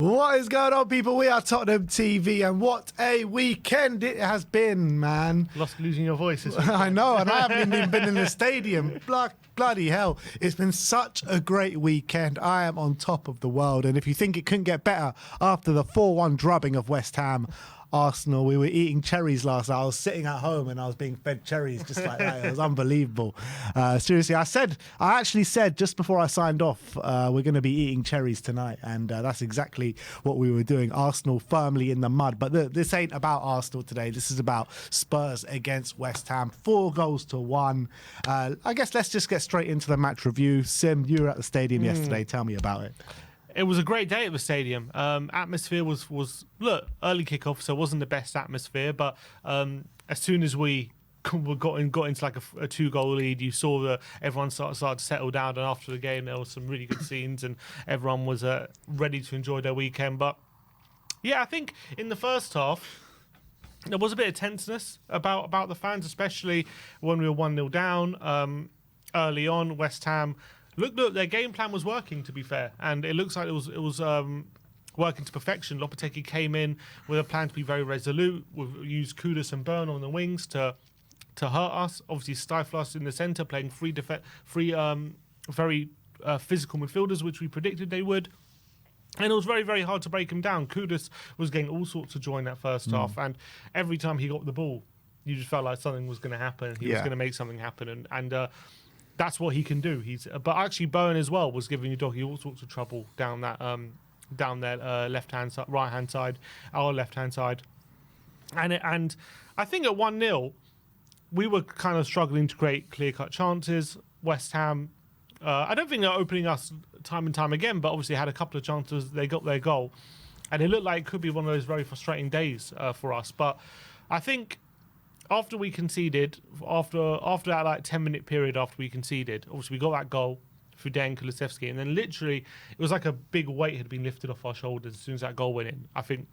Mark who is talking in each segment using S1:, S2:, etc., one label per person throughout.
S1: What is going on, people? We are Tottenham TV, and what a weekend it has been, man.
S2: Losing your voice this weekend.
S1: I know, and I haven't even been in the stadium. Bloody hell. It's been such a great weekend. I am on top of the world, and if you think it couldn't get better after the 4-1 drubbing of West Ham, Arsenal, we were eating cherries last night. I was sitting at home and I was being fed cherries just like that. It was unbelievable. Seriously, I actually said just before I signed off, we're going to be eating cherries tonight, and that's exactly what we were doing. Arsenal firmly in the mud, but this ain't about Arsenal today. This is about Spurs against West Ham. 4-1. I guess let's just get straight into the match review. Sim, you were at the stadium yesterday. Tell me about it.
S2: It was a great day at the stadium. Atmosphere was early kickoff, so it wasn't the best atmosphere. But as soon as we got into like a 2-goal lead, you saw that everyone started to settle down. And after the game, there was some really good scenes, and everyone was ready to enjoy their weekend. But yeah, I think in the first half, there was a bit of tenseness about the fans, especially when we were 1-0 down early on. West Ham. Look, their game plan was working, to be fair, and it looks like it was working to perfection. Lopetegui came in with a plan to be very resolute. We've used Kudus and Byrne on the wings to hurt us. Obviously, stifle us in the centre, playing very physical midfielders, which we predicted they would. And it was very, very hard to break him down. Kudus was getting all sorts of joy in that first half, and every time he got the ball, you just felt like something was going to happen. He was going to make something happen, and that's what he can do. But actually, Bowen as well was giving Udogie all sorts of trouble down their left-hand side, right-hand side, our left-hand side, and I think at 1-0 we were kind of struggling to create clear-cut chances. West Ham, I don't think they're opening us time and time again, but obviously had a couple of chances. They got their goal, and it looked like it could be one of those very frustrating days for us. But I think, after we conceded, after that like 10-minute period after we conceded, obviously we got that goal through Dejan Kulusevski, and then literally it was like a big weight had been lifted off our shoulders as soon as that goal went in. I think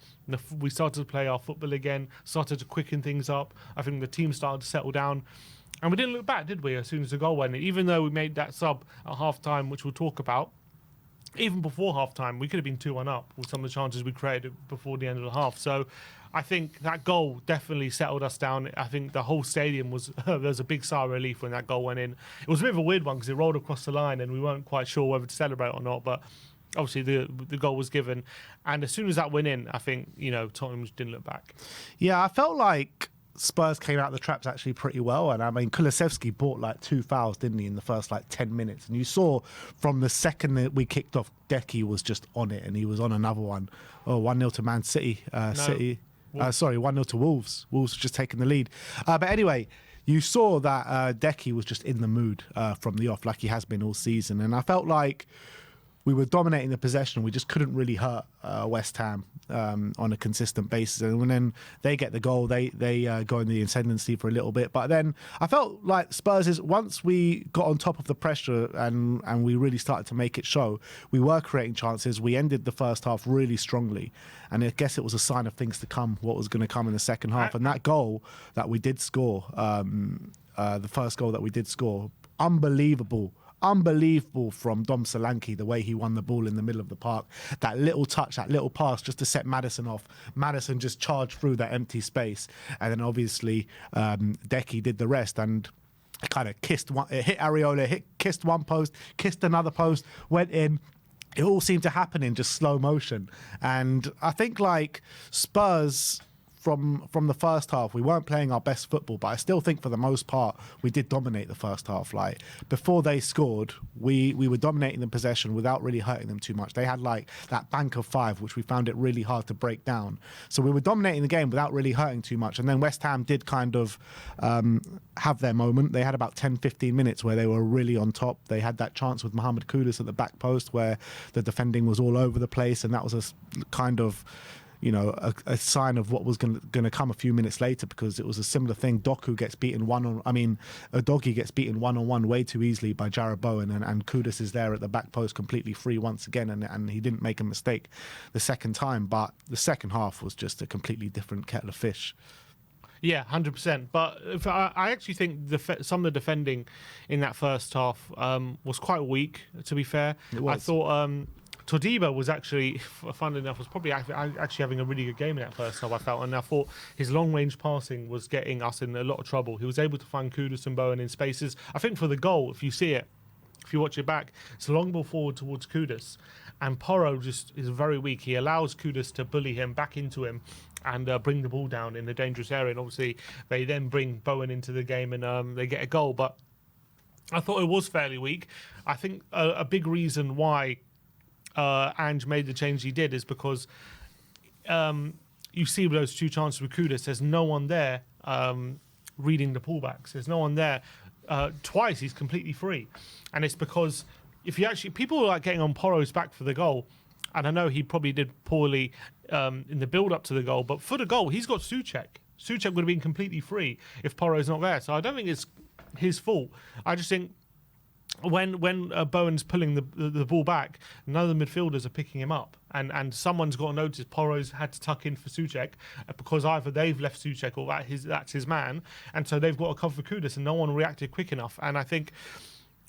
S2: we started to play our football again, started to quicken things up. I think the team started to settle down, and we didn't look back, did we, as soon as the goal went in? Even though we made that sub at half-time, which we'll talk about, even before half-time, we could have been 2-1 up with some of the chances we created before the end of the half. So I think that goal definitely settled us down. I think the whole stadium was there was a big sigh of relief when that goal went in. It was a bit of a weird one because it rolled across the line and we weren't quite sure whether to celebrate or not. But obviously the goal was given, and as soon as that went in, I think Tottenham didn't look back.
S1: Yeah, I felt like Spurs came out the traps actually pretty well, and I mean Kulusevski bought like 2 fouls, didn't he, in the first like 10 minutes, and you saw from the second that we kicked off, Decky was just on it, and he was on another one. 1-0 to Man City. 1-0 to Wolves. Wolves just taking the lead. But anyway, you saw that Decky was just in the mood from the off, like he has been all season, and I felt like we were dominating the possession. We just couldn't really hurt West Ham on a consistent basis. And when then they get the goal, they go in the ascendancy for a little bit. But then I felt like Spurs once we got on top of the pressure and we really started to make it show, we were creating chances. We ended the first half really strongly. And I guess it was a sign of things to come, what was going to come in the second half. And that goal that we did score, the first goal that we did score, unbelievable from Dom Solanke, the way he won the ball in the middle of the park. That little touch, that little pass just to set Maddison off. Maddison just charged through that empty space. And then obviously Decky did the rest and kind of kissed one, it hit Areola, kissed one post, kissed another post, went in. It all seemed to happen in just slow motion. And I think like Spurs, from the first half, we weren't playing our best football, but I still think for the most part we did dominate the first half. Like before they scored, we were dominating the possession without really hurting them too much. They had like that bank of 5, which we found it really hard to break down. So we were dominating the game without really hurting too much. And then West Ham did kind of have their moment. They had about 10-15 minutes where they were really on top. They had that chance with Mohamed Kudus at the back post where the defending was all over the place, and that was a kind of a sign of what was going to come a few minutes later, because it was a similar thing. Udogie gets beaten one-on-one way too easily by Jarrod Bowen, and Kudus is there at the back post completely free once again, and he didn't make a mistake the second time. But the second half was just a completely different kettle of fish.
S2: Yeah, 100%. But I actually think some of the defending in that first half was quite weak, to be fair.
S1: It was.
S2: I thought Todibo was actually, funnily enough, was probably actually having a really good game in that first half, I felt. And I thought his long-range passing was getting us in a lot of trouble. He was able to find Kudus and Bowen in spaces. I think for the goal, if you see it, if you watch it back, it's a long ball forward towards Kudus. And Porro just is very weak. He allows Kudus to bully him back into him and bring the ball down in the dangerous area. And obviously, they then bring Bowen into the game and they get a goal. But I thought it was fairly weak. I think a big reason why Ange made the change he did is because you see with those two chances with Kudus, there's no one there reading the pullbacks. There's no one there. Twice he's completely free. And it's because if you actually, people are like getting on Porro's back for the goal. And I know he probably did poorly in the build up to the goal, but for the goal, he's got Souček. Souček would have been completely free if Porro's not there. So I don't think it's his fault. I just think when Bowen's pulling the ball back, none of the midfielders are picking him up, and someone's got to notice Porro's had to tuck in for Souček because either they've left Souček or that's his man, and so they've got to cover for Kudus, and no one reacted quick enough. And I think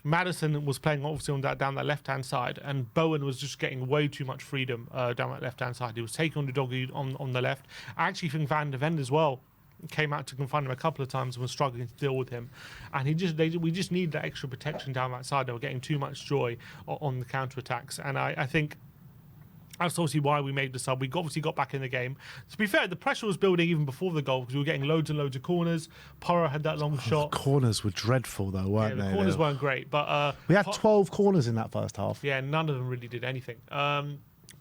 S2: Maddison was playing obviously on down that left-hand side, and Bowen was just getting way too much freedom down that left-hand side. He was taking on the doggy on the left. I actually think Van de Ven as well came out to confront him a couple of times and was struggling to deal with him. And we just needed that extra protection down that side. They were getting too much joy on the counter-attacks. And I think that's obviously why we made the sub. We obviously got back in the game. To be fair, the pressure was building even before the goal because we were getting loads and loads of corners. Porro had that long shot.
S1: The corners were dreadful, though, weren't they?
S2: The corners weren't great. But
S1: we had 12 corners in that first half.
S2: Yeah, none of them really did anything.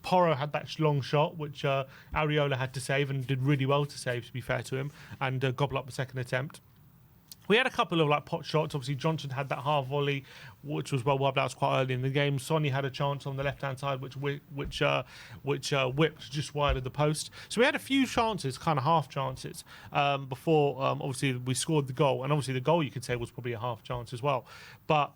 S2: Porro had that long shot, which Areola had to save and did really well to save, to be fair to him, and gobble up the second attempt. We had a couple of pot shots. Obviously, Johnson had that half volley, which was well, that was quite early in the game. Sonny had a chance on the left-hand side, which whipped just wide of the post. So we had a few chances, kind of half chances, before obviously we scored the goal. And obviously the goal, you could say, was probably a half chance as well. But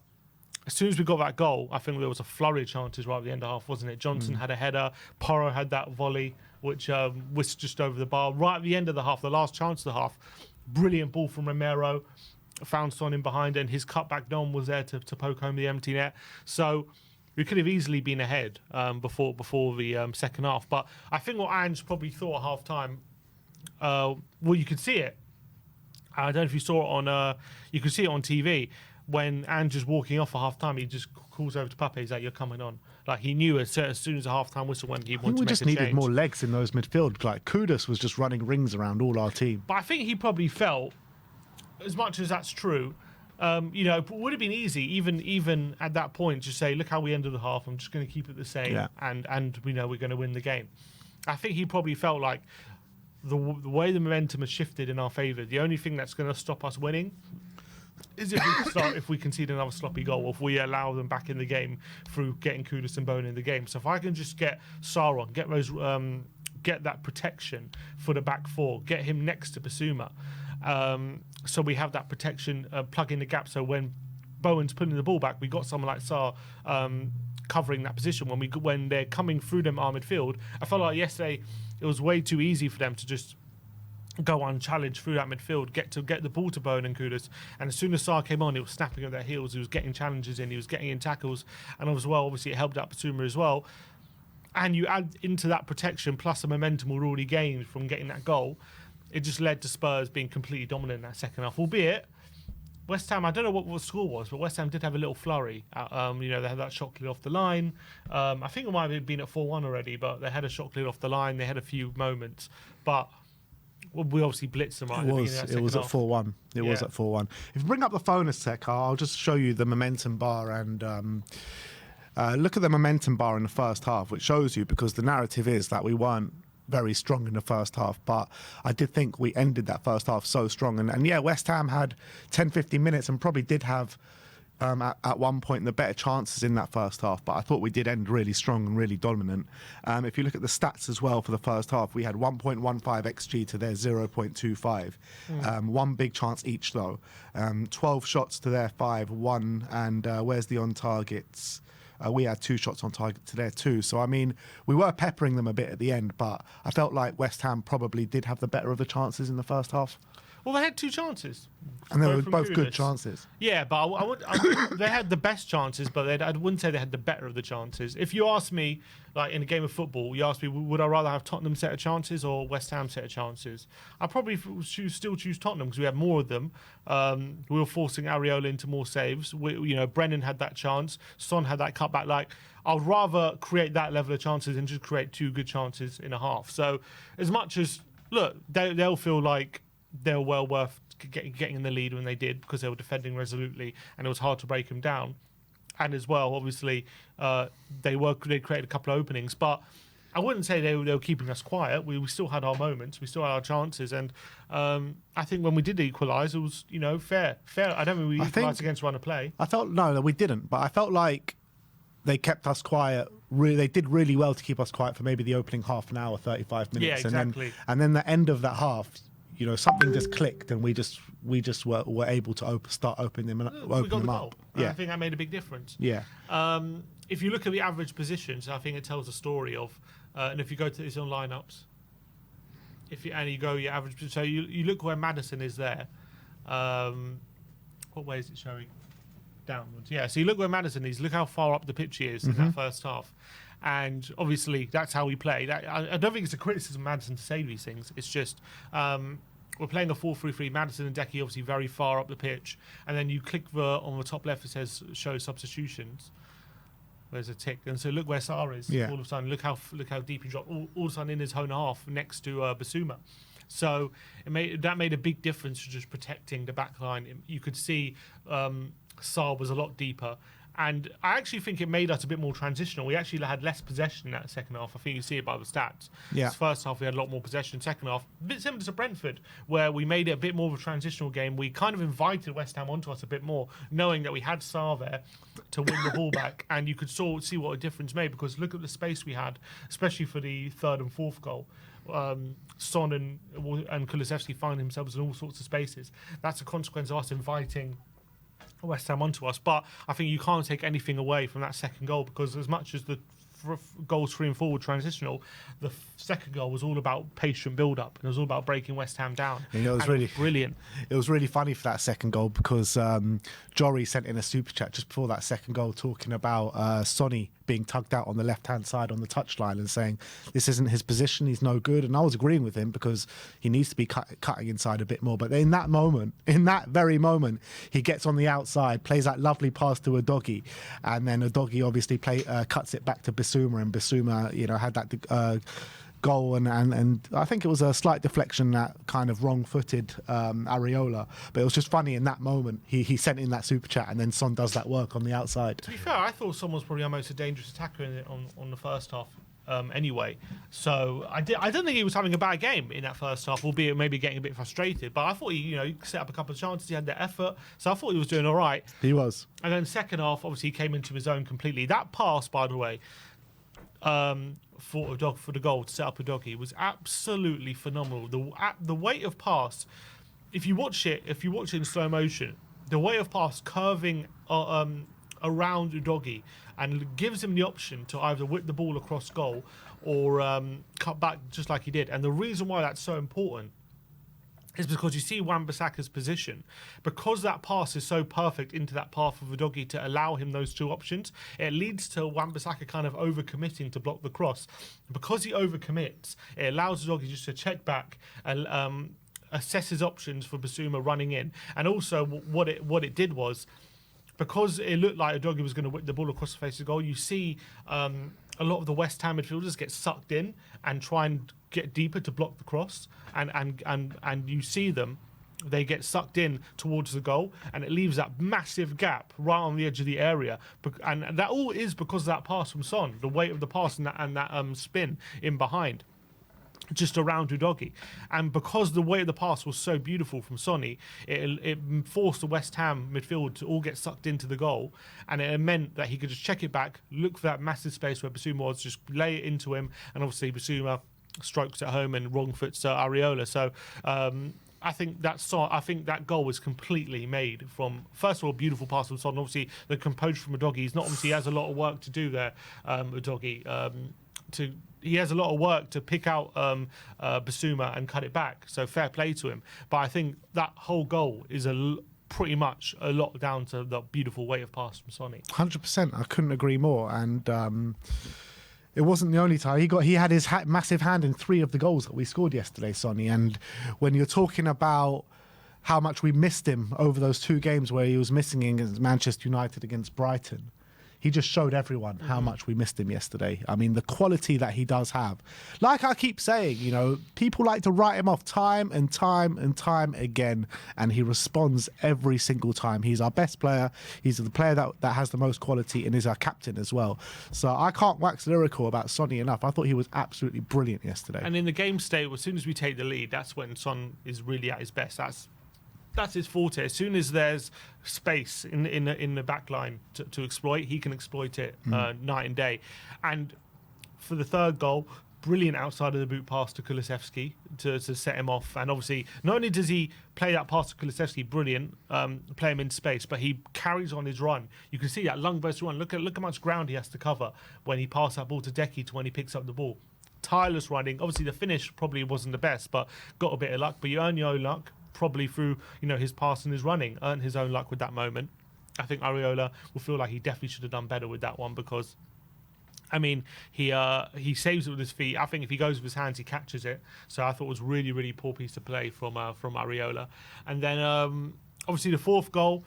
S2: as soon as we got that goal, I think there was a flurry of chances right at the end of the half, wasn't it? Johnson had a header. Porro had that volley, which whisked just over the bar. Right at the end of the half, the last chance of the half, brilliant ball from Romero. Found Son in behind, and his cutback Dom was there to poke home the empty net. So we could have easily been ahead before the second half. But I think what Ange probably thought at half-time, well, you could see it. I don't know if you saw it on... you could see it on TV. When Ange is walking off at half-time, he just calls over to Pape. He's like, "You're coming on." Like, he knew as soon as the half-time whistle went, he wanted to make a change.
S1: We just needed more legs in those midfield. Like, Kudus was just running rings around all our team.
S2: But I think he probably felt, as much as that's true, it would have been easy, even at that point, to say, "Look how we ended the half. I'm just going to keep it the same, and we know we're going to win the game." I think he probably felt like the way the momentum has shifted in our favour, the only thing that's going to stop us winning is if we concede another sloppy goal, or if we allow them back in the game through getting Kudus and Bowen in the game. So if I can just get Sarr on, get that protection for the back four, get him next to Basuma, so we have that protection, plug in the gap. So when Bowen's putting the ball back, we got someone like Sarr covering that position. When they're coming through them our midfield, I felt like yesterday it was way too easy for them to just go unchallenged through that midfield, get the ball to Bowen and Kudus, and as soon as Sarr came on, he was snapping at their heels, he was getting challenges in, he was getting in tackles, and as well, obviously it helped out Basuma as well. And you add into that protection plus the momentum we'd already gained from getting that goal, it just led to Spurs being completely dominant in that second half, albeit West Ham, I don't know what the score was, but West Ham did have a little flurry. They had that shot cleared off the line. I think it might have been at 4-1 already, but they had a shot cleared off the line, they had a few moments, but we obviously blitzed them right at the beginning of that
S1: It was at
S2: half.
S1: 4-1. It was at 4-1. If you bring up the phone a sec, I'll just show you the momentum bar and look at the momentum bar in the first half, which shows you, because the narrative is that we weren't very strong in the first half, but I did think we ended that first half so strong. And yeah, West Ham had 10-15 minutes and probably did have at one point the better chances in that first half, but I thought we did end really strong and really dominant. If you look at the stats as well for the first half, we had 1.15 XG to their 0.25. One big chance each though. 12 shots to their 5, 1, and where's the on targets? We had 2 shots on target to their 2. So, I mean, we were peppering them a bit at the end, but I felt like West Ham probably did have the better of the chances in the first half.
S2: Well, they had 2 chances.
S1: And they were
S2: from
S1: both good
S2: Kudus.
S1: chances.
S2: Yeah, but they had the best chances, but I wouldn't say they had the better of the chances. If you ask me, like in a game of football, you ask me, would I rather have Tottenham set of chances or West Ham set of chances? I'd probably still choose Tottenham because we had more of them. We were forcing Areola into more saves. Brennan had that chance. Son had that cutback. Like, I'd rather create that level of chances than just create 2 good chances in a half. So as much as, look, they'll feel like they were well worth getting in the lead when they did because they were defending resolutely and it was hard to break them down. And as well, obviously, they created a couple of openings, but I wouldn't say they were keeping us quiet. We still had our moments, we still had our chances, and I think when we did equalise, it was fair. I don't think we equalised against run of play.
S1: No, we didn't. But I felt like they kept us quiet. They did really well to keep us quiet for maybe the opening half an hour, 35 minutes.
S2: Yeah, exactly.
S1: And then the end of that half, something just clicked, and we just were able to start opening them up.
S2: Yeah, I think that made a big difference.
S1: Yeah.
S2: If you look at the average positions, I think it tells a story of. And if you go to this on lineups, you go your average, so you look where Maddison is there. What way is it showing? Downwards. Yeah. So you look where Maddison is. Look how far up the pitch he is in that first half. And obviously that's how we play. I don't think it's a criticism of Maddison to say these things. It's just we're playing a 4-3-3. Maddison and Decky obviously very far up the pitch, and then you click on the top left. It says show substitutions. There's a tick, and so look where Sarr is.
S1: Yeah.
S2: All of a sudden, look how deep he dropped. All of a sudden in his own half next to Basuma. So that made a big difference to just protecting the back line. You could see Sarr was a lot deeper. And I actually think it made us a bit more transitional. We actually had less possession in that second half. I think you see it by the stats.
S1: Yeah.
S2: This first half, we had a lot more possession. Second half, a bit similar to Brentford, where we made it a bit more of a transitional game. We kind of invited West Ham onto us a bit more, knowing that we had Sarr there to win the ball back. And you could see what a difference made, because look at the space we had, especially for the third and fourth goal. Son and Kulusevski find themselves in all sorts of spaces. That's a consequence of us inviting West Ham onto us, but I think you can't take anything away from that second goal, because as much as the goals 3 and 4 were transitional, the second goal was all about patient build-up, and it was all about breaking West Ham down.
S1: It was really
S2: brilliant.
S1: It was really funny for that second goal, because Jory sent in a super chat just before that second goal talking about Sonny being tugged out on the left-hand side on the touchline and saying this isn't his position, he's no good. And I was agreeing with him, because he needs to be cutting inside a bit more. But in that very moment, he gets on the outside, plays that lovely pass to Udogie, and then Udogie obviously cuts it back to Basuma, and Basuma, had that goal, and I think it was a slight deflection, that kind of wrong-footed Areola. But it was just funny in that moment. He sent in that super chat, and then Son does that work on the outside.
S2: To be fair, I thought Son was probably our most dangerous attacker on the first half. Anyway, so I don't think he was having a bad game in that first half, albeit maybe getting a bit frustrated. But I thought he set up a couple of chances. He had the effort, so I thought he was doing all right.
S1: He was.
S2: And then second half, obviously, he came into his own completely. That pass, by the way, for the goal to set up Udogie was absolutely phenomenal. The weight of pass, if you watch it in slow motion, the weight of pass curving around Udogie, and gives him the option to either whip the ball across goal or cut back just like he did. And the reason why that's so important is because you see Wan-Bissaka's position. Because that pass is so perfect into that path of Udogie to allow him those 2 options, it leads to Wan-Bissaka kind of overcommitting to block the cross. Because he overcommits, it allows Udogie just to check back and assess his options for Basuma running in. And also what it did was, because it looked like Udogie was going to whip the ball across the face of goal, you see a lot of the West Ham midfielders get sucked in and try and get deeper to block the cross, and you see them, they get sucked in towards the goal, and it leaves that massive gap right on the edge of the area, and that all is because of that pass from Son, the weight of the pass and that spin in behind, just around Udogie. And because the way of the pass was so beautiful from Sonny, it forced the West Ham midfield to all get sucked into the goal, and it meant that he could just check it back, look for that massive space where Basuma was, just lay it into him, and obviously Basuma strokes at home and wrong foots Areola. So I think that goal was completely made from, first of all, beautiful pass from Son. Obviously, the composure from Udogie. He has a lot of work to do there, Udogie, he has a lot of work to pick out Basuma and cut it back. So fair play to him. But I think that whole goal is pretty much a lot down to the beautiful weight of pass from Sonny.
S1: 100%. I couldn't agree more. And it wasn't the only time. He had his massive hand in 3 of the goals that we scored yesterday, Sonny. And when you're talking about how much we missed him over those 2 games where he was missing against Manchester United, against Brighton, he just showed everyone how much we missed him yesterday. I mean, the quality that he does have. Like I keep saying, you know, people like to write him off time and time and time again, and he responds every single time. He's our best player. He's the player that has the most quality and is our captain as well. So I can't wax lyrical about Sonny enough. I thought he was absolutely brilliant yesterday.
S2: And in the game state, as soon as we take the lead, that's when Son is really at his best. That's his forte. As soon as there's space in the back line to exploit, he can exploit it night and day. And for the 3rd goal, brilliant outside of the boot pass to Kulusevski to set him off. And obviously, not only does he play that pass to Kulusevski, brilliant, play him in space, but he carries on his run. You can see that lung versus run. Look how much ground he has to cover when he passes that ball to Decky to when he picks up the ball. Tireless running. Obviously, the finish probably wasn't the best, but got a bit of luck. But you earn your own luck. Probably through, you know, his pass and his running, earned his own luck with that moment. I think Areola will feel like he definitely should have done better with that one because, I mean, he saves it with his feet. I think if he goes with his hands, he catches it. So I thought it was really, really poor piece of play from Areola. And then obviously the 4th goal,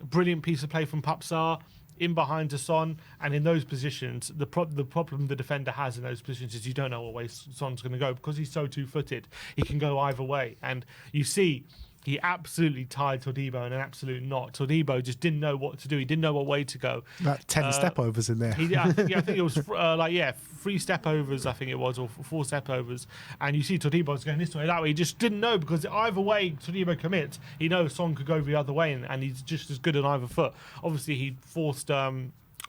S2: brilliant piece of play from Papsar. In behind to Son, and in those positions, the problem the defender has in those positions is you don't know what way Son's going to go because he's so 2-footed. He can go either way, and you see he absolutely tied Todibo in an absolute knot. Todibo just didn't know what to do. He didn't know what way to go.
S1: That 10 step overs in there.
S2: I think it was 3 step overs, I think it was, or 4 step overs. And you see Todibo's going this way, that way. He just didn't know because either way Todibo commits, he knows Son could go the other way, and he's just as good on either foot. Obviously, he forced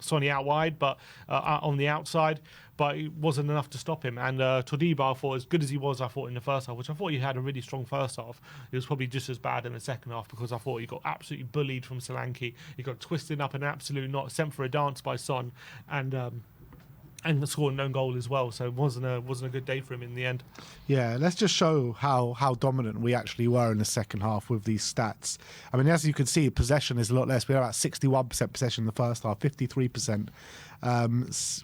S2: Sonny out wide, but on the outside, but it wasn't enough to stop him. And Todibo, I thought, as good as he was, I thought in the first half, which I thought he had a really strong first half, he was probably just as bad in the second half because I thought he got absolutely bullied from Solanke. He got twisted up in an absolute knot, sent for a dance by Son, and scored an own goal as well. So it wasn't a good day for him in the end.
S1: Yeah, let's just show how dominant we actually were in the second half with these stats. I mean, as you can see, possession is a lot less. We had about 61% possession in the first half, 53%.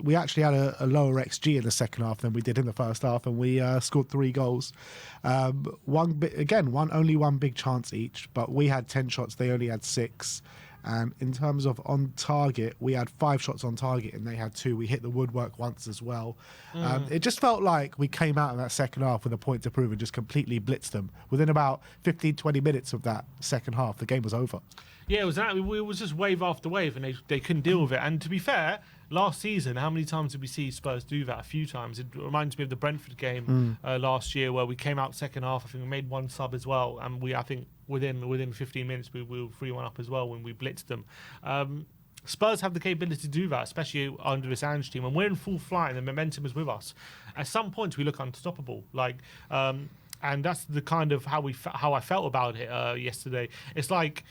S1: We actually had a lower XG in the second half than we did in the first half, and we scored 3 goals. Only one big chance each, but we had 10 shots, they only had 6. And in terms of on target, we had 5 shots on target and they had 2. We hit the woodwork once as well. It just felt like we came out in that second half with a point to prove and just completely blitzed them. Within about 15-20 minutes of that second half, the game was over.
S2: Yeah, it was just wave after wave, and they couldn't deal with it. And to be fair, last season, how many times did we see Spurs do that? A few times. It reminds me of the Brentford game last year where we came out second half. I think we made 1 sub as well, and I think within 15 minutes we were 3-1 up as well when we blitzed them. Spurs have the capability to do that, especially under this Ange team. When we're in full flight and the momentum is with us, at some point we look unstoppable. And that's the kind of how I felt about it yesterday. It's like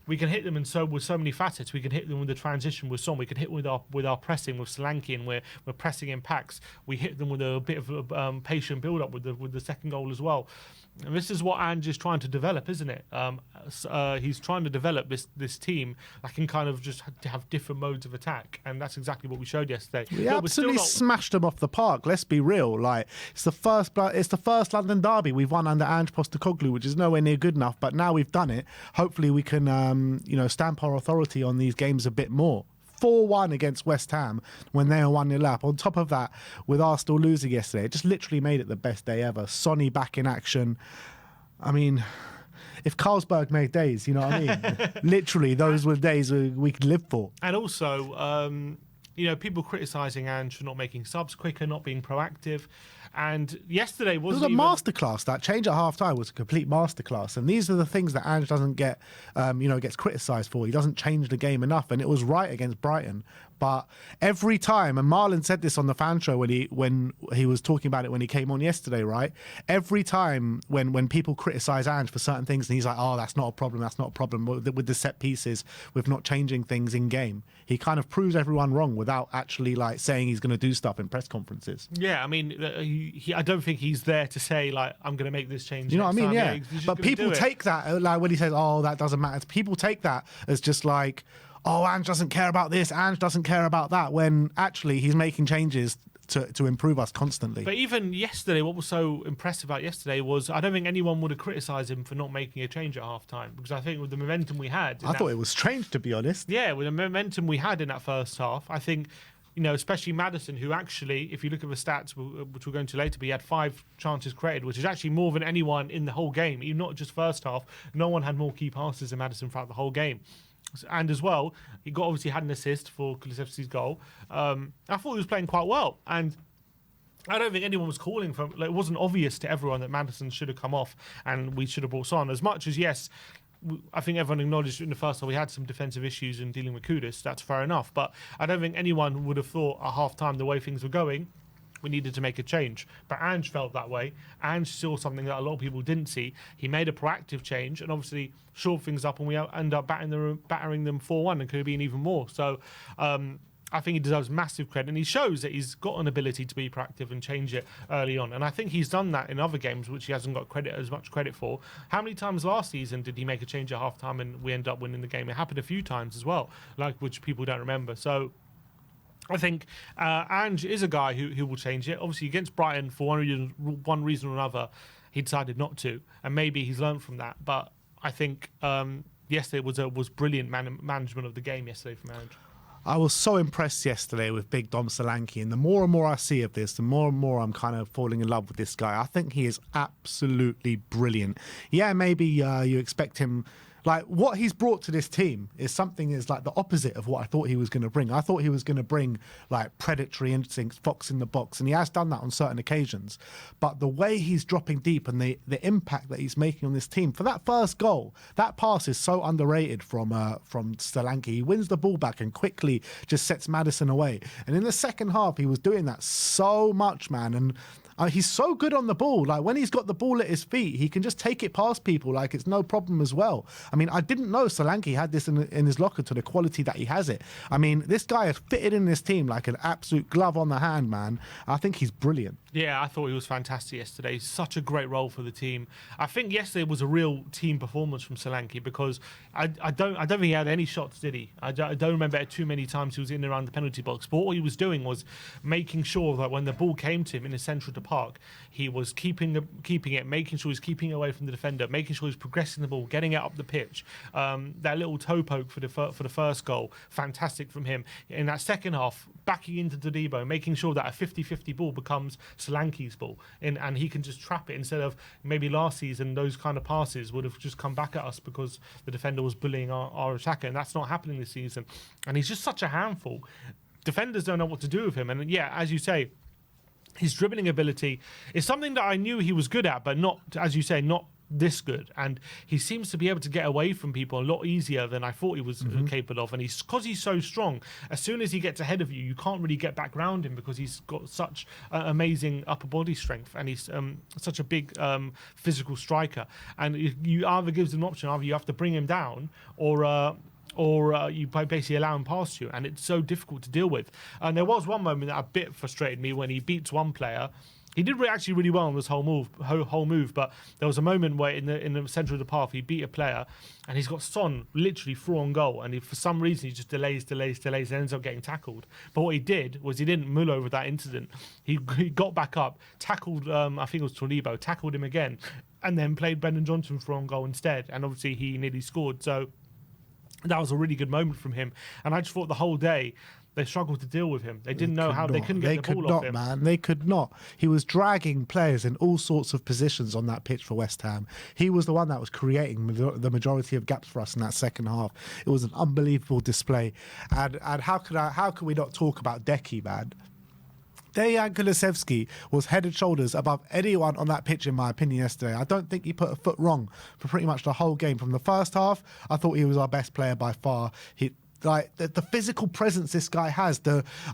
S2: we can hit them with so many facets. We can hit them with the transition with Son. We can hit with our pressing with Solanke, and we're pressing in packs. We hit them with a bit of a patient build up with the second goal as well. And this is what Ange is trying to develop, isn't it? He's trying to develop this team that can kind of just have different modes of attack, and that's exactly what we showed yesterday.
S1: We absolutely smashed them off the park. Let's be real. Like it's the first London derby we've won under Ange Postecoglou, which is nowhere near good enough. But now we've done it. Hopefully, we can stamp our authority on these games a bit more. 4-1 against West Ham when they are 1-0 up. On top of that, with Arsenal losing yesterday, it just literally made it the best day ever. Sonny back in action. I mean, if Carlsberg made days, you know what I mean? Literally, those were days we could live for.
S2: And also, people criticising Ange for not making subs quicker, not being proactive. And yesterday wasn't
S1: It was a masterclass. That change at half-time was a complete masterclass. And these are the things that Ange doesn't get, gets criticised for. He doesn't change the game enough. And it was right against Brighton. But every time, and Marlon said this on the fan show when he was talking about it when he came on yesterday, right? Every time when people criticise Ange for certain things, and he's like, oh, that's not a problem, with the set pieces, with not changing things in game, he kind of proves everyone wrong without actually like saying he's going to do stuff in press conferences.
S2: Yeah, I mean, I don't think he's there to say like, I'm going to make this change.
S1: You know what I mean? Yeah.
S2: He's just
S1: But
S2: gonna
S1: people
S2: do it.
S1: take that, like when he says, oh, that doesn't matter. People take that as just like, oh, Ange doesn't care about this, Ange doesn't care about that, when actually he's making changes to improve us constantly.
S2: But even yesterday, what was so impressive about yesterday was I don't think anyone would have criticised him for not making a change at half-time, because I think with the momentum we had...
S1: I thought it was strange, to be honest.
S2: Yeah, with the momentum we had in that first half, I think... You know, especially Maddison, who actually, if you look at the stats, which we'll go into later, but he had 5 chances created, which is actually more than anyone in the whole game. Even not just first half. No one had more key passes than Maddison throughout the whole game. And as well, he obviously had an assist for Kulusevski's goal. I thought he was playing quite well. And I don't think anyone was calling for... Like, it wasn't obvious to everyone that Maddison should have come off and we should have brought Son. As much as, yes... I think everyone acknowledged in the first half we had some defensive issues in dealing with Kudus. That's fair enough. But I don't think anyone would have thought at half-time, the way things were going, we needed to make a change. But Ange felt that way. Ange saw something that a lot of people didn't see. He made a proactive change and obviously shored things up, and we end up battering them 4-1 and could have been even more. So I think he deserves massive credit, and he shows that he's got an ability to be proactive and change it early on. And I think he's done that in other games, which he hasn't got as much credit for. How many times last season did he make a change at halftime and we end up winning the game? It happened a few times as well, like which people don't remember. So I think Ange is a guy who will change it. Obviously, against Brighton, for one reason or another, he decided not to, and maybe he's learned from that. But I think yesterday was brilliant management of the game yesterday from Ange.
S1: I was so impressed yesterday with Big Dom Solanke, and the more and more I see of this, the more and more I'm kind of falling in love with this guy. I think he is absolutely brilliant. Yeah, maybe you expect him... Like, what he's brought to this team is something is like the opposite of what I thought he was going to bring. I thought he was going to bring like predatory instincts, fox in the box, and he has done that on certain occasions. But the way he's dropping deep and the impact that he's making on this team, for that first goal, that pass is so underrated from Solanke. He wins the ball back and quickly just sets Maddison away. And in the second half, he was doing that so much, man. And he's so good on the ball. Like, when he's got the ball at his feet, he can just take it past people like it's no problem as well. I mean, I didn't know Solanke had this in his locker to the quality that he has it. I mean, this guy has fitted in this team like an absolute glove on the hand, man. I think he's brilliant.
S2: Yeah, I thought he was fantastic yesterday. Such a great role for the team. I think yesterday was a real team performance from Solanke, because I don't think he had any shots, did he? I don't remember too many times he was in and around the penalty box. But what he was doing was making sure that when the ball came to him in the central to park, he was keeping it, making sure he's keeping away from the defender, making sure he's progressing the ball, getting it up the pitch. That little toe poke for the first goal, fantastic from him. In that second half, backing into Dodibo, making sure that a 50-50 ball becomes Solanke's ball, and he can just trap it, instead of maybe last season those kind of passes would have just come back at us because the defender was bullying our attacker, and that's not happening this season. And he's just such a handful. Defenders don't know what to do with him, and yeah, as you say, his dribbling ability is something that I knew he was good at, but not, as you say, not this good. And he seems to be able to get away from people a lot easier than I thought he was capable of. And because he's so strong, as soon as he gets ahead of you, you can't really get back round him, because he's got such amazing upper body strength, and he's such a big physical striker. And you either gives him an option, either you have to bring him down, or you basically allow him past you, and it's so difficult to deal with. And there was one moment that a bit frustrated me when he beats one player. He did actually really well on this whole move, but there was a moment where in the centre of the path he beat a player, and he's got Son literally through on goal, and for some reason he just delays, and ends up getting tackled. But what he did was he didn't mull over that incident. He got back up, tackled, I think it was Todibo, tackled him again, and then played Brendan Johnson through on goal instead, and obviously he nearly scored. So that was a really good moment from him, and I just thought the whole day they struggled to deal with him. They didn't know how. They couldn't get the ball off him. Man,
S1: they could not. He was dragging players in all sorts of positions on that pitch for West Ham. He was the one that was creating the majority of gaps for us in that second half. It was an unbelievable display. And how could we not talk about Decky, man? Dejan Kulusevski was head and shoulders above anyone on that pitch, in my opinion, yesterday. I don't think he put a foot wrong for pretty much the whole game. From the first half, I thought he was our best player by far. like the physical presence this guy has.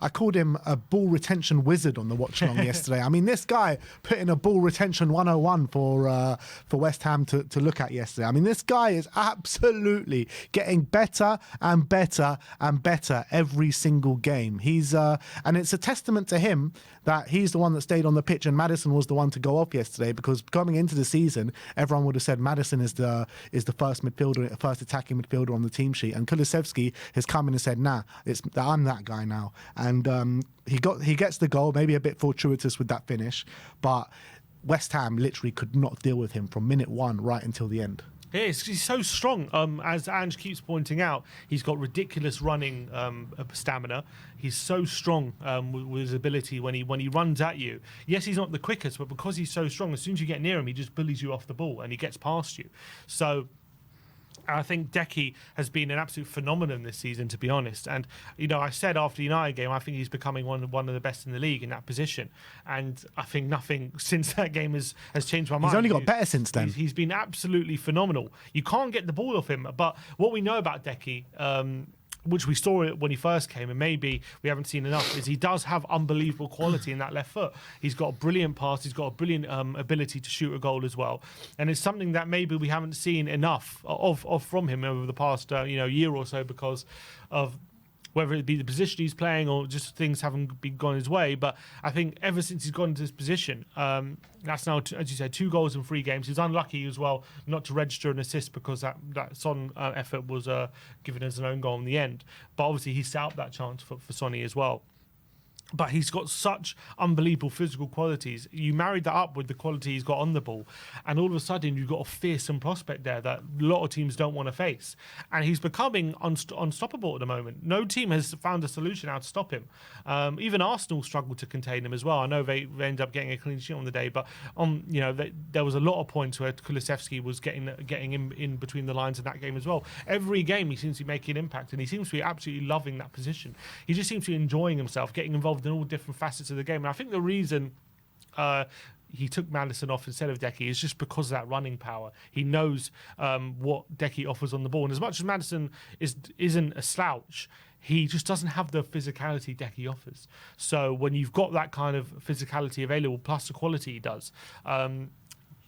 S1: I called him a ball retention wizard on the watch along yesterday. I mean, this guy put in a ball retention 101 for West Ham to look at yesterday. I mean, this guy is absolutely getting better and better and better every single game. He's and it's a testament to him that he's the one that stayed on the pitch and Maddison was the one to go off yesterday, because coming into the season, everyone would have said Maddison is the first midfielder, first attacking midfielder on the team sheet, and Kulusevski has come in and said, nah, I'm that guy now. And he gets the goal, maybe a bit fortuitous with that finish, but West Ham literally could not deal with him from minute one right until the end.
S2: He's so strong. As Ange keeps pointing out, he's got ridiculous running stamina. He's so strong with his ability when he runs at you. Yes, he's not the quickest, but because he's so strong, as soon as you get near him, he just bullies you off the ball and he gets past you. So I think Decky has been an absolute phenomenon this season, to be honest. And, you know, I said after the United game, I think he's becoming one of the best in the league in that position. And I think nothing since that game has changed my mind.
S1: He's only got better since then.
S2: He's been absolutely phenomenal. You can't get the ball off him. But what we know about Decky, which we saw when he first came, and maybe we haven't seen enough, is he does have unbelievable quality in that left foot. He's got a brilliant pass. He's got a brilliant ability to shoot a goal as well. And it's something that maybe we haven't seen enough of from him over the past year or so, because of whether it be the position he's playing or just things haven't been gone his way. But I think ever since he's gone into this position, that's now, as you said, 2 goals in 3 games. He's unlucky as well not to register an assist, because that Son effort was given as an own goal in the end. But obviously he set up that chance for Sonny as well. But he's got such unbelievable physical qualities. You married that up with the quality he's got on the ball, and all of a sudden you've got a fearsome prospect there that a lot of teams don't want to face. And he's becoming unstoppable at the moment. No team has found a solution how to stop him. Even Arsenal struggled to contain him as well. I know they ended up getting a clean sheet on the day, but there was a lot of points where Kulusevski was getting in between the lines in that game as well. Every game he seems to be making an impact, and he seems to be absolutely loving that position. He just seems to be enjoying himself, getting involved in all different facets of the game. And I think the reason he took Maddison off instead of Decky is just because of that running power. He knows what Decky offers on the ball. And as much as Maddison isn't a slouch, he just doesn't have the physicality Decky offers. So when you've got that kind of physicality available, plus the quality he does,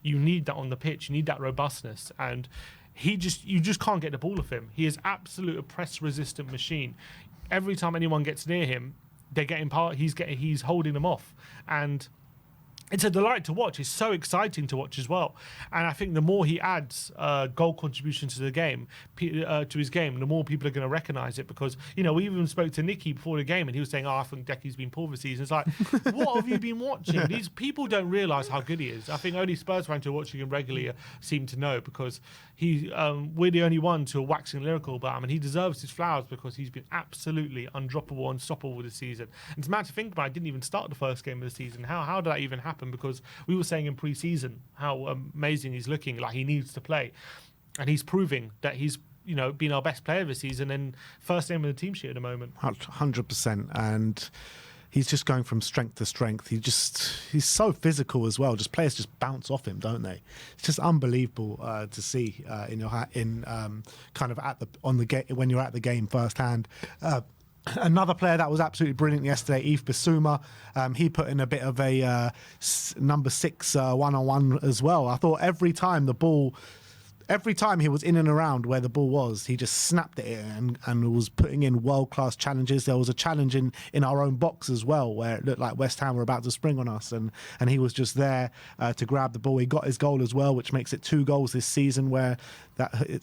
S2: you need that on the pitch. You need that robustness. And you just can't get the ball off him. He is absolute a press-resistant machine. Every time anyone gets near him, they're getting part. He's holding them off, and it's a delight to watch. It's so exciting to watch as well. And I think the more he adds goal contribution to the game, to his game, the more people are going to recognise it. Because, you know, we even spoke to Nicky before the game, and he was saying, "Oh, I think Decky's been poor this season." It's like, what have you been watching? These people don't realise how good he is. I think only Spurs fans who are watching him regularly seem to know, because we're the only ones who are waxing lyrical about him, and he deserves his flowers because he's been absolutely undroppable, unstoppable this season. And it's mad to think about. I didn't even start the first game of the season. How did that even happen? Because we were saying in pre-season how amazing he's looking, like he needs to play, and he's proving that he's been our best player this season and first name in the team sheet at the moment.
S1: 100%, and he's just going from strength to strength. He's so physical as well. Just players just bounce off him, don't they? It's just unbelievable to see when you're at the game firsthand. Another player that was absolutely brilliant yesterday, Yves Bissouma. He put in a bit of a number 6 one-on-one as well. I thought every time he was in and around where the ball was, he just snapped at it and was putting in world-class challenges. There was a challenge in our own box as well, where it looked like West Ham were about to spring on us, and he was just there to grab the ball. He got his goal as well, which makes it 2 goals this season, where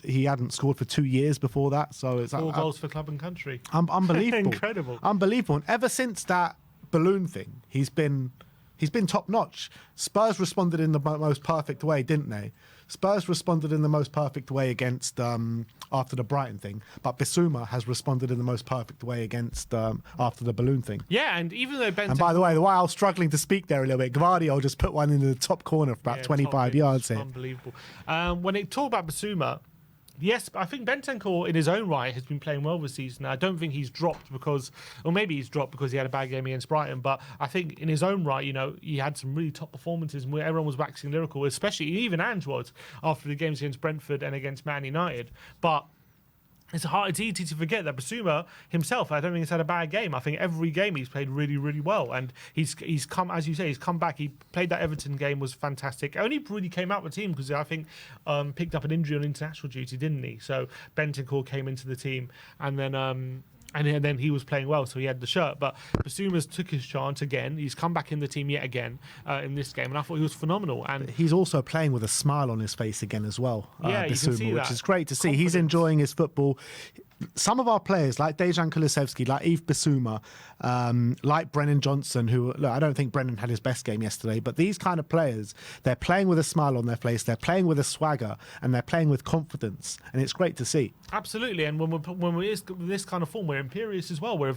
S1: he hadn't scored for 2 years before that. So it's
S2: 4 goals for club and country.
S1: Unbelievable.
S2: Incredible.
S1: Unbelievable. And ever since that balloon thing, he's been top-notch. Spurs responded in the most perfect way, didn't they? Spurs responded in the most perfect way against after the Brighton thing, but Bissouma has responded in the most perfect way against after the balloon thing.
S2: Yeah, and even though
S1: And by the way, while I was struggling to speak there a little bit, Gvardiol just put one into the top corner for about 25 yards here.
S2: Unbelievable. When it talk about Bissouma, yes, I think Bentancur in his own right has been playing well this season. I don't think he's dropped maybe he's dropped because he had a bad game against Brighton, but I think in his own right, he had some really top performances where everyone was waxing lyrical, especially even Ange was after the games against Brentford and against Man United. But it's easy to forget that Basuma himself, I don't think he's had a bad game. I think every game he's played really, really well. And he's come, as you say, he's come back. He played that Everton game, was fantastic. Only really came out of the team because I think picked up an injury on international duty, didn't he? So Bentancur came into the team, and then he was playing well, so he had the shirt. But Basuma's took his chance again. He's come back in the team yet again in this game, and I thought he was phenomenal. And
S1: he's also playing with a smile on his face again as well,
S2: Yeah, you can
S1: Basuma,
S2: see
S1: which
S2: that.
S1: is great to see. He's
S2: Confidence.
S1: enjoying his football. Some of our players, like Dejan Kulusevski, like Yves Basuma, like Brennan Johnson, who, look, I don't think Brennan had his best game yesterday, but these kind of players, they're playing with a smile on their face, they're playing with a swagger, and they're playing with confidence, and it's great to see.
S2: Absolutely, and when we're this kind of form, we're imperious as well. We're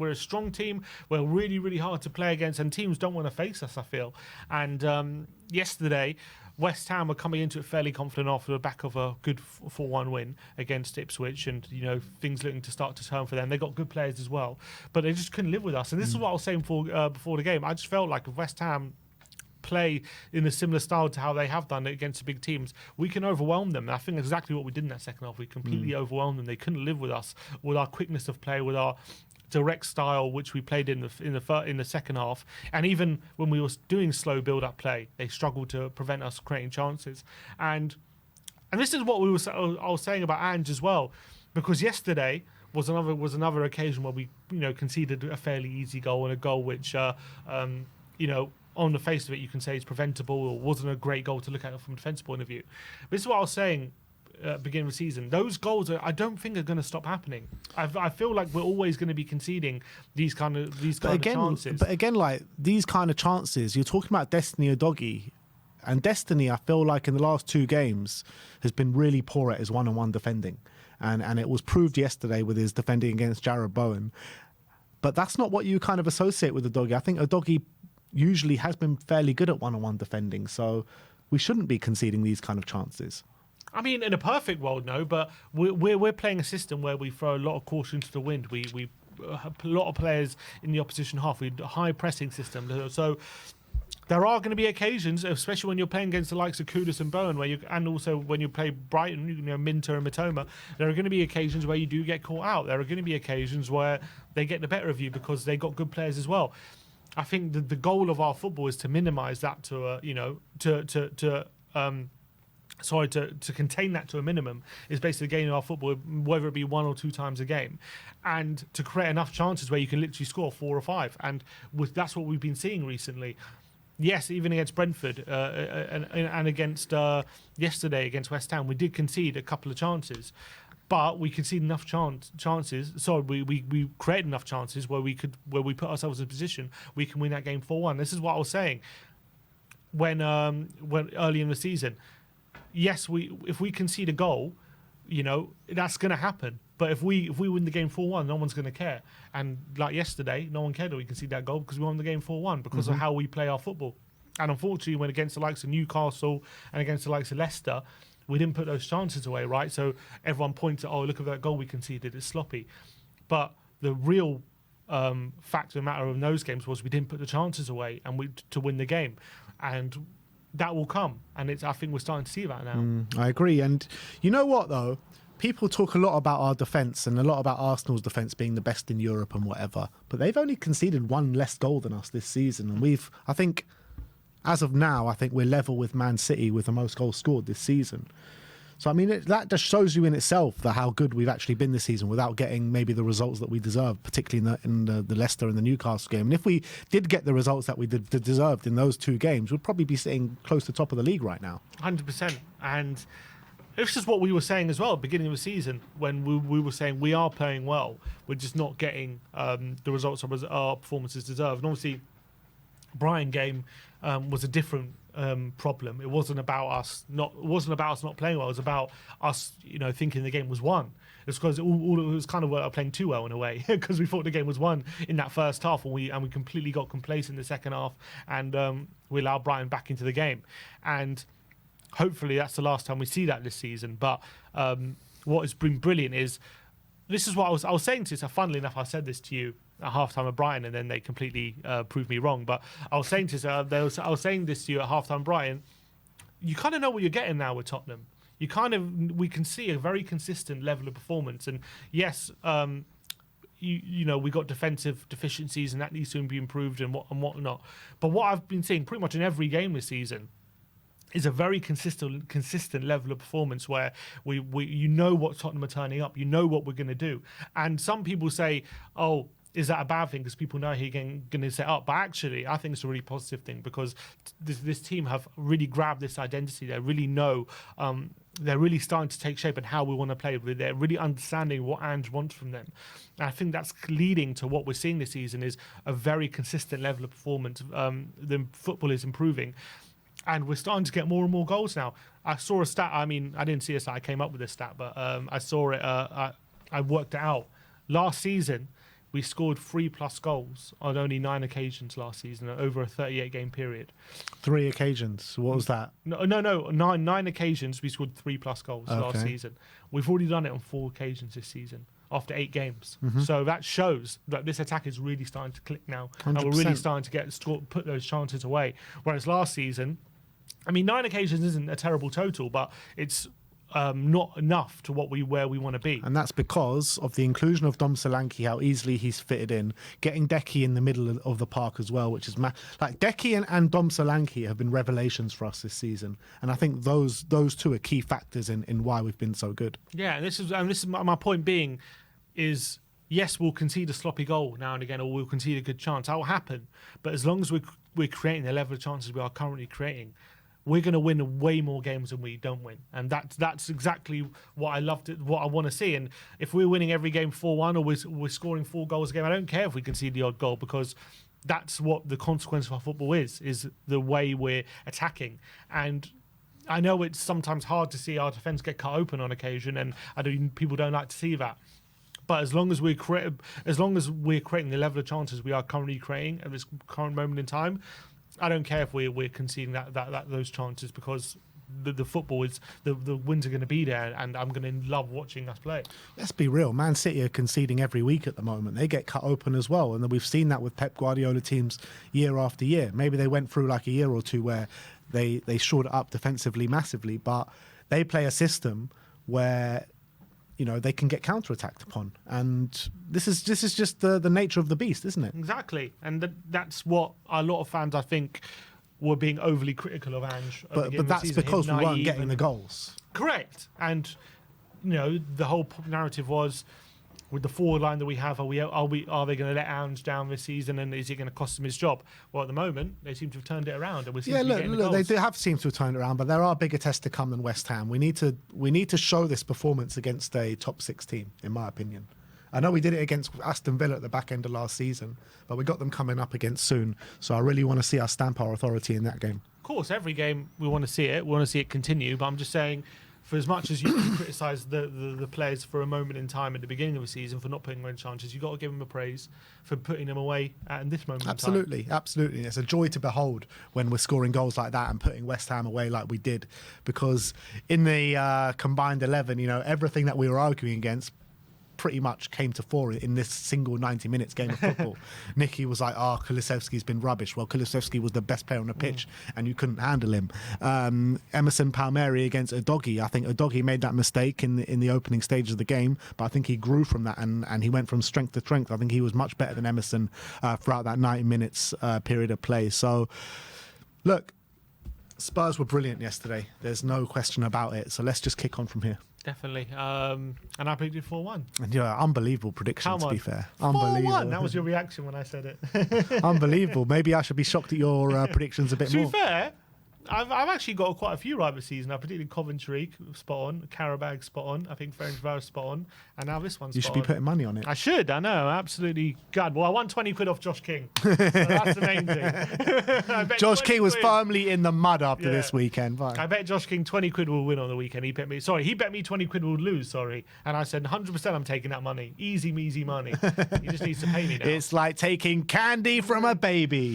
S2: a strong team. We're really, really hard to play against, and teams don't want to face us, I feel. And yesterday, West Ham were coming into it fairly confident after the back of a good 4-1 win against Ipswich, and things looking to start to turn for them. They got good players as well, but they just couldn't live with us. And this is what I was saying before the game. I just felt like if West Ham play in a similar style to how they have done it against the big teams, we can overwhelm them. And I think that's exactly what we did in that second half. We completely overwhelmed them. They couldn't live with us, with our quickness of play, with our direct style, which we played in the second half. And even when we were doing slow build-up play, they struggled to prevent us creating chances. And this is what I was saying about Ange as well, because yesterday was another occasion where we conceded a fairly easy goal, and a goal which on the face of it, you can say it's preventable or wasn't a great goal to look at from a defensive point of view. But this is what I was saying at the beginning of the season. Those goals, I don't think are going to stop happening. I feel like we're always going to be conceding these kind of chances.
S1: But again, like these kind of chances, you're talking about Destiny Udogie. And Destiny, I feel like in the last 2 games, has been really poor at his one-on-one defending. And it was proved yesterday with his defending against Jarrod Bowen. But that's not what you kind of associate with Udogie. I think Udogie usually has been fairly good at one-on-one defending, so we shouldn't be conceding these kind of chances.
S2: I mean, in a perfect world, no, but we're playing a system where we throw a lot of caution to the wind. We a lot of players in the opposition half. We a high pressing system, so there are going to be occasions, especially when you're playing against the likes of Kudus and Bowen, and also when you play Brighton, Minter and Matoma, there are going to be occasions where you do get caught out. There are going to be occasions where they get the better of you because they got good players as well. I think the goal of our football is to minimise that to contain that to a minimum, is basically gaining our football, whether it be 1 or 2 times a game, and to create enough chances where you can literally score 4 or 5. And that's what we've been seeing recently. Yes, even against Brentford and against yesterday against West Ham, we did concede a couple of chances. But we conceded enough chances. So we created enough chances where we put ourselves in a position we can win that game 4-1. This is what I was saying when early in the season. Yes, if we concede a goal, that's going to happen. But if we win the game 4-1, no one's going to care. And like yesterday, no one cared that we conceded that goal because we won the game 4-1 because of how we play our football. And unfortunately, when against the likes of Newcastle and against the likes of Leicester, we didn't put those chances away, right? So everyone points at, look at that goal we conceded, it's sloppy. But the real fact of the matter of those games was we didn't put the chances away to win the game. And that will come. And I think we're starting to see that now.
S1: I agree. And you know what, though? People talk a lot about our defence and a lot about Arsenal's defence being the best in Europe and whatever. But they've only conceded 1 less goal than us this season. And I think... as of now, I think we're level with Man City with the most goals scored this season. So, I mean, that just shows you in itself how good we've actually been this season without getting maybe the results that we deserve, particularly in the Leicester and the Newcastle game. And if we did get the results that we deserved in those 2 games, we'd probably be sitting close to top of the league right now. 100%.
S2: And it's just what we were saying as well at the beginning of the season when we were saying we are playing well. We're just not getting the results our performances deserve. And obviously, Brighton game was a different problem. It wasn't about us not playing well. It was about us, thinking the game was won. It's because it was kind of playing too well in a way because we thought the game was won in that first half, and we completely got complacent in the second half, and we allowed Brighton back into the game. And hopefully that's the last time we see that this season. But what has been brilliant is this is what I was saying to you. So funnily enough, I said this to you at halftime at Brighton, and then they completely proved me wrong. But I was saying this to you at halftime Brighton. You kind of know what you're getting now with Tottenham. we can see a very consistent level of performance. And yes, you know, we got defensive deficiencies and that needs to be improved and whatnot. But what I've been seeing pretty much in every game this season is a very consistent level of performance where we you know what Tottenham are turning up, you know what we're going to do. And some people say, oh, is that a bad thing because people know he's going to set up? But actually, I think it's a really positive thing because this team have really grabbed this identity. They really know, they're really starting to take shape and how we want to play. They're really understanding what Ange wants from them. And I think that's leading to what we're seeing this season is a very consistent level of performance. The football is improving. And we're starting to get more and more goals now. I saw a stat. I mean, I didn't see a stat. I came up with this stat, but I saw it. I worked it out. Last season, we scored 3+ goals on only 9 occasions last season over a 38-game period.
S1: 3 occasions. What was that?
S2: No. 9 occasions we scored 3+ goals last season. We've already done it on 4 occasions this season after 8 games. So that shows that this attack is really starting to click now, 100%. And we're really starting to put those chances away. Whereas last season, I mean, 9 occasions isn't a terrible total, but it's not enough to where we want to be.
S1: And that's because of the inclusion of Dom Solanke, how easily he's fitted in, getting Decky in the middle of the park as well, which is like Decky and Dom Solanke have been revelations for us this season. And I think those two are key factors in why we've been so good.
S2: Yeah, and this is my point being is, yes, we'll concede a sloppy goal now and again, or we'll concede a good chance. That will happen. But as long as we're creating the level of chances we are currently creating, we're going to win way more games than we don't win. And that's exactly what I want to see. And if we're winning every game 4-1 or we're scoring 4 goals a game, I don't care if we concede the odd goal, because that's what the consequence of our football is the way we're attacking. And I know it's sometimes hard to see our defence get cut open on occasion, and people don't like to see that. But as long as we're creating the level of chances we are currently creating at this current moment in time, I don't care if we're conceding those chances, because the football is the wins are going to be there, and I'm going to love watching us play.
S1: Let's be real, Man City are conceding every week at the moment. They get cut open as well, and we've seen that with Pep Guardiola teams year after year. Maybe they went through like a year or two where they shored it up defensively massively, but they play a system where, you know, they can get counter-attacked upon. And this is just the nature of the beast, isn't it?
S2: Exactly. And that's what a lot of fans, I think, were being overly critical of Ange.
S1: But that's because we weren't getting the goals.
S2: Correct. And, you know, the whole narrative was, with the forward line that we have, are they going to let Ange down this season, and is it going to cost him his job? Well, at the moment, they seem to have turned it around, and we seem to be getting the goals.
S1: They do have seemed to have turned it around, but there are bigger tests to come than West Ham. We need to show this performance against a top 6 team, in my opinion. I know we did it against Aston Villa at the back end of last season, but we got them coming up against soon. So I really want to see us stamp our authority in that game.
S2: Of course, every game we want to see it. We want to see it continue, but I'm just saying, for as much as you can criticise the players for a moment in time at the beginning of the season for not putting away chances, you've got to give them a praise for putting them away in this moment in time.
S1: Absolutely. It's a joy to behold when we're scoring goals like that and putting West Ham away like we did, because in the combined 11, you know, everything that we were arguing against pretty much came to fore in this single 90 minutes game of football. Nicky was like, Kulusevski's been rubbish. Well, Kulusevski was the best player on the pitch and you couldn't handle him. Emerson Palmieri against Udogie. I think Udogie made that mistake in the opening stage of the game, but I think he grew from that and he went from strength to strength. I think he was much better than Emerson throughout that 90 minutes period of play. So, look, Spurs were brilliant yesterday. There's no question about it. So let's just kick on from here.
S2: Definitely. And I predicted 4-1.
S1: And yeah, unbelievable prediction, to be fair.
S2: 4-1.
S1: Unbelievable.
S2: That was your reaction when I said it.
S1: Unbelievable. Maybe I should be shocked at your predictions a bit more.
S2: To be fair, I've actually got quite a few right this season. I predicted Coventry, spot on. Karabag, spot on. I think Ferencváros, spot on. And now this one's spot on.
S1: You should be putting money on it.
S2: I should, I know. Absolutely. God. Well, I won 20 quid off Josh King. So that's the main thing.
S1: Josh King was firmly in the mud after this weekend. Fine.
S2: I bet Josh King 20 quid will win on the weekend. He bet me 20 quid will lose, And I said 100% I'm taking that money. Easy, measy money. He just needs to pay me now.
S1: It's like taking candy from a baby.